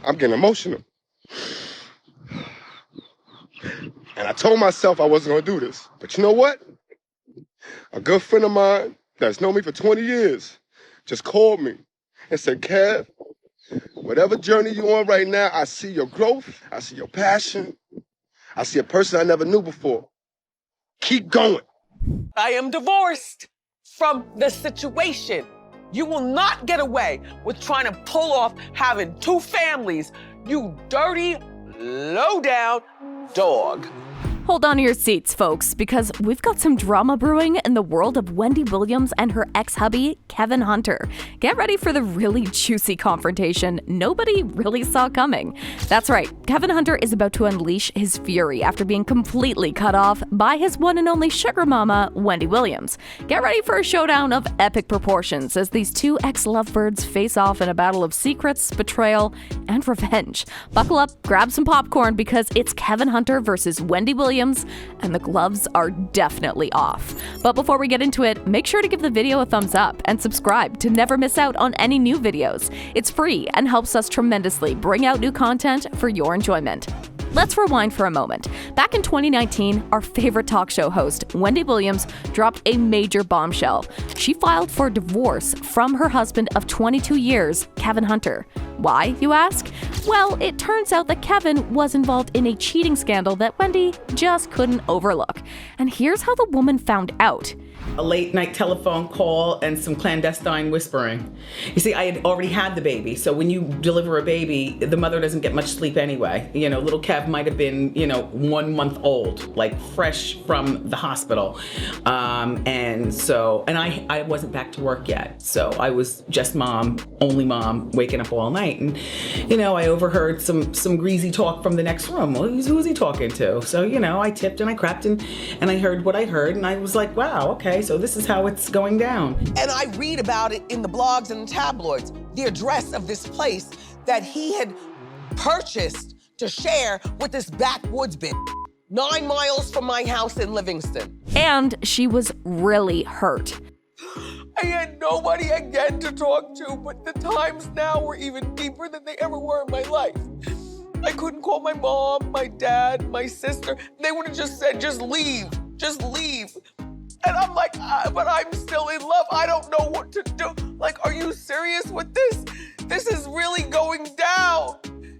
I'm getting emotional. And I told myself I wasn't going to do this. But you know what? A good friend of mine that's known me for 20 years just called me and said, Kev, whatever journey you're on right now, I see your growth. I see your passion. I see a person I never knew before. Keep going. I am divorced from the situation. You will not get away with trying to pull off having two families, you dirty, low-down dog. Hold on to your seats, folks, because we've got some drama brewing in the world of Wendy Williams and her ex-hubby, Kevin Hunter. Get ready for the really juicy confrontation nobody really saw coming. That's right, Kevin Hunter is about to unleash his fury after being completely cut off by his one and only sugar mama, Wendy Williams. Get ready for a showdown of epic proportions as these two ex-lovebirds face off in a battle of secrets, betrayal, and revenge. Buckle up, grab some popcorn, because it's Kevin Hunter versus Wendy Williams, and the gloves are definitely off. But before we get into it, make sure to give the video a thumbs up and subscribe to never miss out on any new videos. It's free and helps us tremendously bring out new content for your enjoyment. Let's rewind for a moment. Back in 2019, our favorite talk show host, Wendy Williams, dropped a major bombshell. She filed for divorce from her husband of 22 years, Kevin Hunter. Why, you ask? Well, it turns out that Kevin was involved in a cheating scandal that Wendy just couldn't overlook. And here's how the woman found out. A late night telephone call and some clandestine whispering. You see, I had already had the baby, so when you deliver a baby, the mother doesn't get much sleep anyway. You know, little Kev might have been, 1 month old, like fresh from the hospital. And I wasn't back to work yet. So I was just mom, only mom, waking up all night. And, I overheard some greasy talk from the next room. Well, who's he talking to? So, I tipped and I crept and I heard what I heard, and I was like, wow, okay. So this is how it's going down. And I read about it in the blogs and the tabloids, the address of this place that he had purchased to share with this backwoods bitch 9 miles from my house in Livingston. And she was really hurt. I had nobody again to talk to, but the times now were even deeper than they ever were in my life. I couldn't call my mom, my dad, my sister. They would have just said, just leave. And I'm like, but I'm still in love. I don't know what to do. Like, are you serious with this? This is really going down.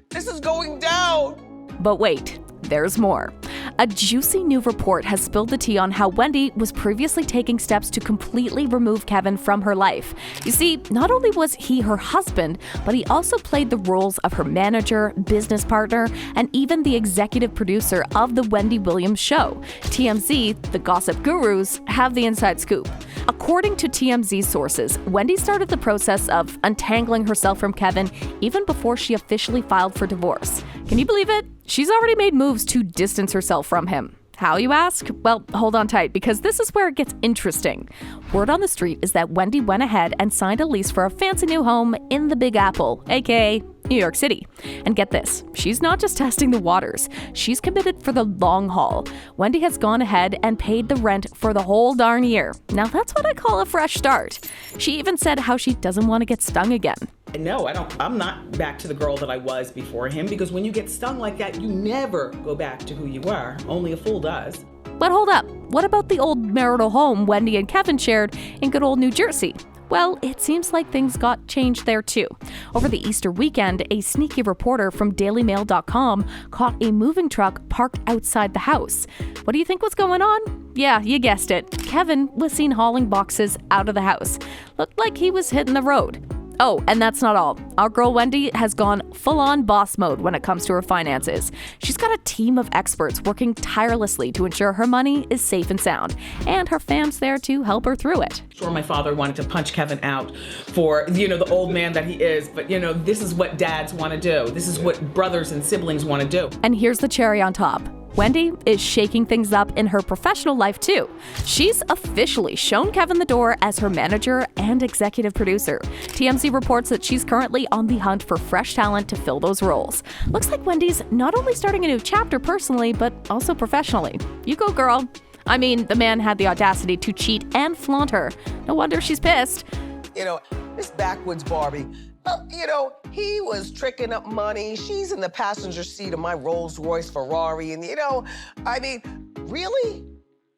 This is going down. But wait, there's more. A juicy new report has spilled the tea on how Wendy was previously taking steps to completely remove Kevin from her life. You see, not only was he her husband, but he also played the roles of her manager, business partner, and even the executive producer of the Wendy Williams show. TMZ, the gossip gurus, have the inside scoop. According to TMZ sources, Wendy started the process of untangling herself from Kevin even before she officially filed for divorce. Can you believe it? She's already made moves to distance herself from him. How, you ask? Well, hold on tight, because this is where it gets interesting. Word on the street is that Wendy went ahead and signed a lease for a fancy new home in the Big Apple, aka New York City. And get this, she's not just testing the waters. She's committed for the long haul. Wendy has gone ahead and paid the rent for the whole darn year. Now that's what I call a fresh start. She even said how she doesn't want to get stung again. No, I'm not back to the girl that I was before him, because when you get stung like that, you never go back to who you were. Only a fool does. But hold up, what about the old marital home Wendy and Kevin shared in good old New Jersey? Well, it seems like things got changed there too. Over the Easter weekend, a sneaky reporter from DailyMail.com caught a moving truck parked outside the house. What do you think was going on? Yeah, you guessed it. Kevin was seen hauling boxes out of the house. Looked like he was hitting the road. Oh, and that's not all. Our girl Wendy has gone full-on boss mode when it comes to her finances. She's got a team of experts working tirelessly to ensure her money is safe and sound, and her fam's there to help her through it. Sure, my father wanted to punch Kevin out for, the old man that he is, but, this is what dads want to do. This is what brothers and siblings want to do. And here's the cherry on top. Wendy is shaking things up in her professional life too. She's officially shown Kevin the door as her manager and executive producer. TMZ reports that she's currently on the hunt for fresh talent to fill those roles. Looks like Wendy's not only starting a new chapter personally, but also professionally. You go, girl. I mean, the man had the audacity to cheat and flaunt her. No wonder she's pissed. This backwoods Barbie, He was tricking up money. She's in the passenger seat of my Rolls Royce Ferrari. And, really?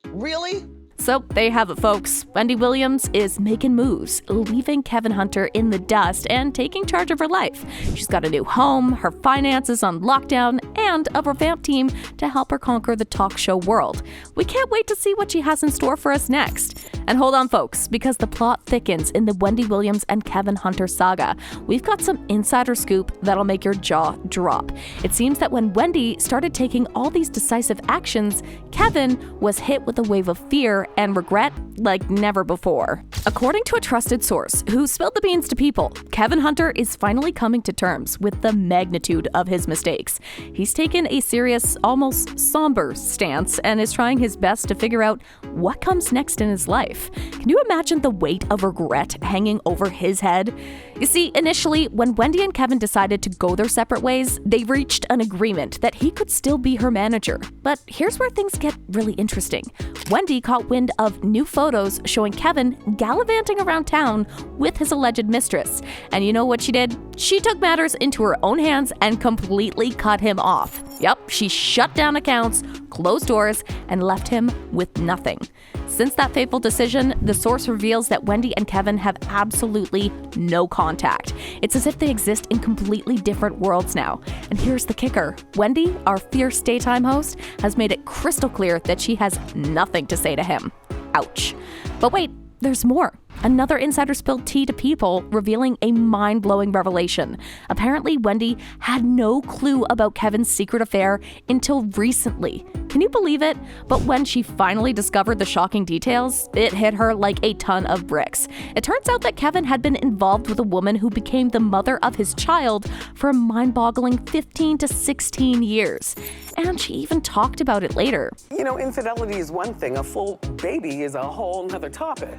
Really? So there you have it, folks. Wendy Williams is making moves, leaving Kevin Hunter in the dust and taking charge of her life. She's got a new home, her finances on lockdown, and a revamped team to help her conquer the talk show world. We can't wait to see what she has in store for us next. And hold on, folks, because the plot thickens in the Wendy Williams and Kevin Hunter saga. We've got some insider scoop that'll make your jaw drop. It seems that when Wendy started taking all these decisive actions, Kevin was hit with a wave of fear and regret like never before. According to a trusted source who spilled the beans to people, Kevin Hunter is finally coming to terms with the magnitude of his mistakes. He's taken a serious, almost somber stance and is trying his best to figure out what comes next in his life. Can you imagine the weight of regret hanging over his head? You see, initially, when Wendy and Kevin decided to go their separate ways, they reached an agreement that he could still be her manager. But here's where things get really interesting. Wendy caught wind of new photos showing Kevin gallivanting around town with his alleged mistress. And you know what she did? She took matters into her own hands and completely cut him off. Yep, she shut down accounts, closed doors, and left him with nothing. Since that fateful decision, the source reveals that Wendy and Kevin have absolutely no contact. It's as if they exist in completely different worlds now. And here's the kicker. Wendy, our fierce daytime host, has made it crystal clear that she has nothing to say to him. Ouch. But wait, there's more. Another insider spilled tea to people, revealing a mind-blowing revelation. Apparently, Wendy had no clue about Kevin's secret affair until recently. Can you believe it? But when she finally discovered the shocking details, it hit her like a ton of bricks. It turns out that Kevin had been involved with a woman who became the mother of his child for a mind-boggling 15 to 16 years. And she even talked about it later. Infidelity is one thing. A full baby is a whole nother topic.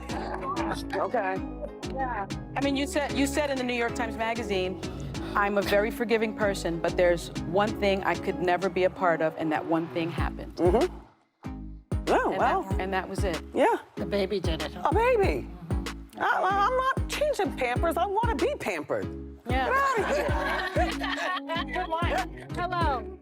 Okay. Yeah. You said in the New York Times Magazine, I'm a very forgiving person, but there's one thing I could never be a part of, and that one thing happened. Mm-hmm. Oh, well. And that was it. Yeah. The baby did it. A baby. I'm not changing Pampers. I want to be pampered. Yeah. Get out of here. Good line. Hello.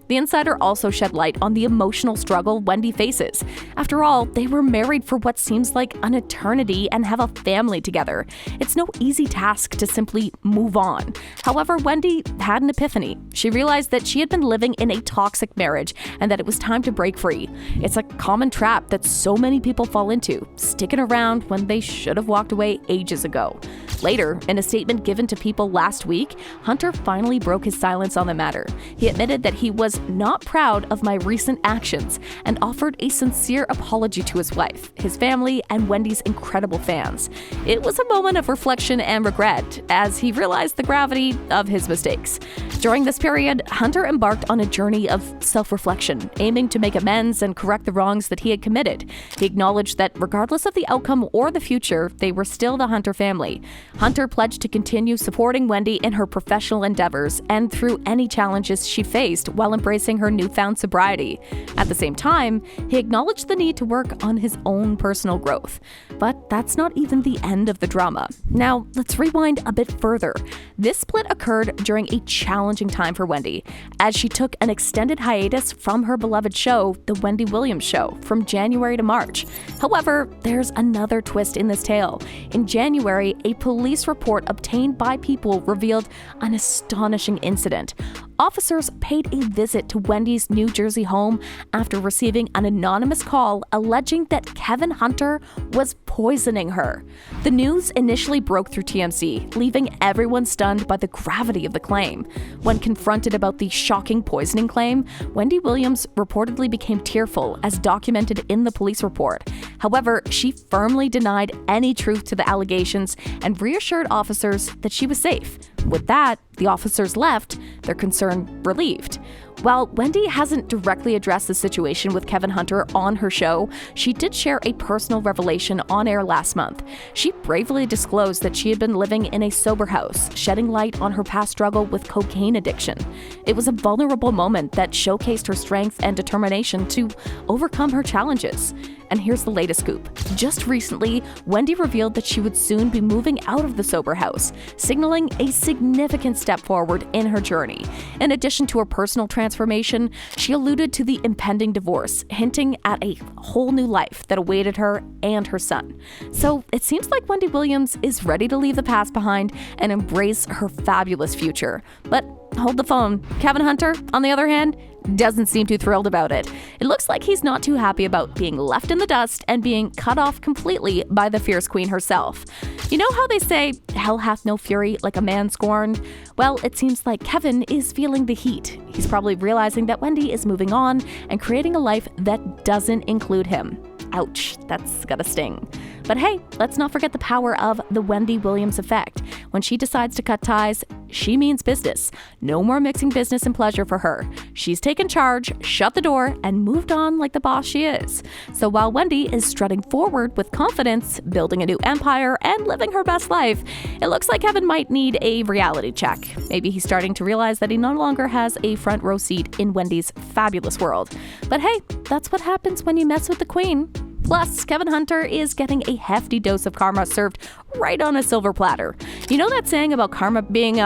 The insider also shed light on the emotional struggle Wendy faces. After all, they were married for what seems like an eternity and have a family together. It's no easy task to simply move on. However, Wendy had an epiphany. She realized that she had been living in a toxic marriage and that it was time to break free. It's a common trap that so many people fall into, sticking around when they should have walked away ages ago. Later, in a statement given to People last week, Hunter finally broke his silence on the matter. He admitted that he was not proud of my recent actions and offered a sincere apology to his wife, his family, and Wendy's incredible fans. It was a moment of reflection and regret as he realized the gravity of his mistakes. During this period, Hunter embarked on a journey of self-reflection, aiming to make amends and correct the wrongs that he had committed. He acknowledged that regardless of the outcome or the future, they were still the Hunter family. Hunter pledged to continue supporting Wendy in her professional endeavors and through any challenges she faced while embracing her newfound sobriety. At the same time, he acknowledged the need to work on his own personal growth. But that's not even the end of the drama. Now, let's rewind a bit further. This split occurred during a challenging time for Wendy, as she took an extended hiatus from her beloved show, The Wendy Williams Show, from January to March. However, there's another twist in this tale. In January, a police report obtained by People revealed an astonishing incident. Officers paid a visit to Wendy's New Jersey home after receiving an anonymous call alleging that Kevin Hunter was poisoning her. The news initially broke through TMZ, leaving everyone stunned by the gravity of the claim. When confronted about the shocking poisoning claim, Wendy Williams reportedly became tearful, as documented in the police report. However, she firmly denied any truth to the allegations and reassured officers that she was safe. With that, the officers left, their concern relieved. While Wendy hasn't directly addressed the situation with Kevin Hunter on her show, she did share a personal revelation on air last month. She bravely disclosed that she had been living in a sober house, shedding light on her past struggle with cocaine addiction. It was a vulnerable moment that showcased her strength and determination to overcome her challenges. And here's the latest scoop. Just recently, Wendy revealed that she would soon be moving out of the sober house, signaling a significant step forward in her journey. In addition to her personal transformation, she alluded to the impending divorce, hinting at a whole new life that awaited her and her son. So it seems like Wendy Williams is ready to leave the past behind and embrace her fabulous future. But hold the phone. Kevin Hunter, on the other hand, doesn't seem too thrilled about it. It looks like he's not too happy about being left in the dust and being cut off completely by the fierce queen herself. You know how they say, hell hath no fury like a man scorned? Well, it seems like Kevin is feeling the heat. He's probably realizing that Wendy is moving on and creating a life that doesn't include him. Ouch, that's gotta sting. But hey, let's not forget the power of the Wendy Williams effect. When she decides to cut ties, she means business. No more mixing business and pleasure for her. She's taken charge, shut the door, and moved on like the boss she is. So while Wendy is strutting forward with confidence, building a new empire, and living her best life, it looks like Kevin might need a reality check. Maybe he's starting to realize that he no longer has a front row seat in Wendy's fabulous world. But hey, that's what happens when you mess with the queen. Plus, Kevin Hunter is getting a hefty dose of karma served right on a silver platter. You know that saying about karma being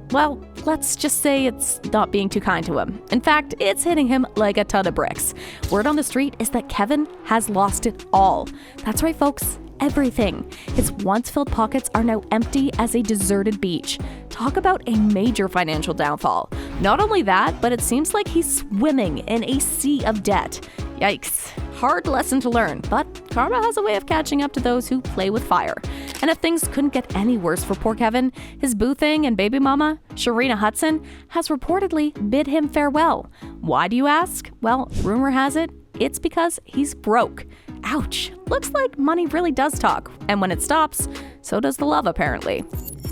well, let's just say it's not being too kind to him. In fact, it's hitting him like a ton of bricks. Word on the street is that Kevin has lost it all. That's right, folks. Everything. His once-filled pockets are now empty as a deserted beach. Talk about a major financial downfall. Not only that, but it seems like he's swimming in a sea of debt. Yikes. Hard lesson to learn, but karma has a way of catching up to those who play with fire. And if things couldn't get any worse for poor Kevin, his boo thing and baby mama, Sharina Hudson, has reportedly bid him farewell. Why do you ask? Well, rumor has it, it's because he's broke. Ouch. Looks like money really does talk. And when it stops, so does the love apparently.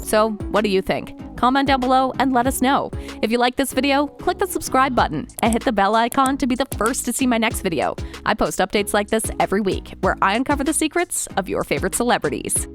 So, what do you think? Comment down below and let us know. If you like this video, click the subscribe button and hit the bell icon to be the first to see my next video. I post updates like this every week, where I uncover the secrets of your favorite celebrities.